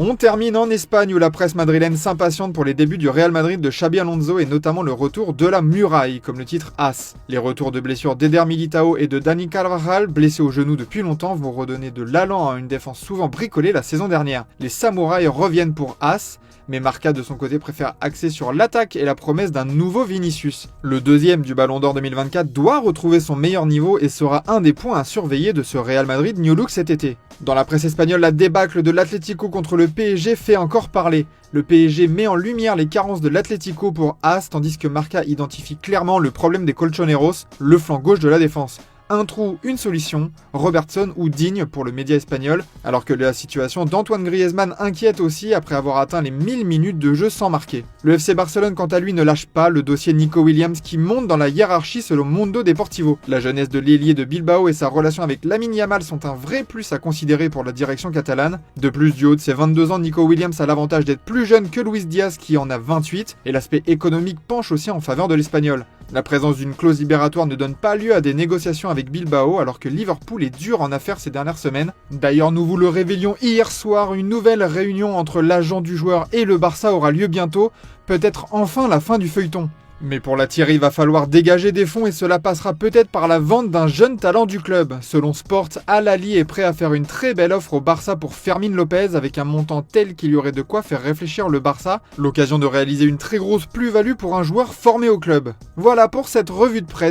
On termine en Espagne où la presse madrilène s'impatiente pour les débuts du Real Madrid de Xabi Alonso et notamment le retour de la muraille, comme le titre AS. Les retours de blessures d'Eder Militao et de Dani Carvajal, blessés au genou depuis longtemps, vont redonner de l'allant à une défense souvent bricolée la saison dernière. Les Samouraïs reviennent pour AS, mais Marca de son côté préfère axer sur l'attaque et la promesse d'un nouveau Vinicius. Le deuxième du Ballon d'Or 2024 doit retrouver son meilleur niveau et sera un des points à surveiller de ce Real Madrid New Look cet été. Dans la presse espagnole, la débâcle de l'Atlético contre le PSG fait encore parler. Le PSG met en lumière les carences de l'Atlético pour AS, tandis que Marca identifie clairement le problème des Colchoneros, le flanc gauche de la défense. Un trou, une solution, Robertson ou Digne pour le média espagnol, alors que la situation d'Antoine Griezmann inquiète aussi après avoir atteint les 1000 minutes de jeu sans marquer. Le FC Barcelone quant à lui ne lâche pas le dossier Nico Williams qui monte dans la hiérarchie selon Mundo Deportivo. La jeunesse de l'ailier de Bilbao et sa relation avec Lamine Yamal sont un vrai plus à considérer pour la direction catalane. De plus, du haut de ses 22 ans, Nico Williams a l'avantage d'être plus jeune que Luis Diaz qui en a 28, et l'aspect économique penche aussi en faveur de l'Espagnol. La présence d'une clause libératoire ne donne pas lieu à des négociations avec Bilbao alors que Liverpool est dur en affaires ces dernières semaines. D'ailleurs, nous vous le révélions hier soir, une nouvelle réunion entre l'agent du joueur et le Barça aura lieu bientôt, peut-être enfin la fin du feuilleton. Mais pour l'attirer, il va falloir dégager des fonds et cela passera peut-être par la vente d'un jeune talent du club. Selon Sport, Al Ahly est prêt à faire une très belle offre au Barça pour Fermín López avec un montant tel qu'il y aurait de quoi faire réfléchir le Barça, l'occasion de réaliser une très grosse plus-value pour un joueur formé au club. Voilà pour cette revue de presse.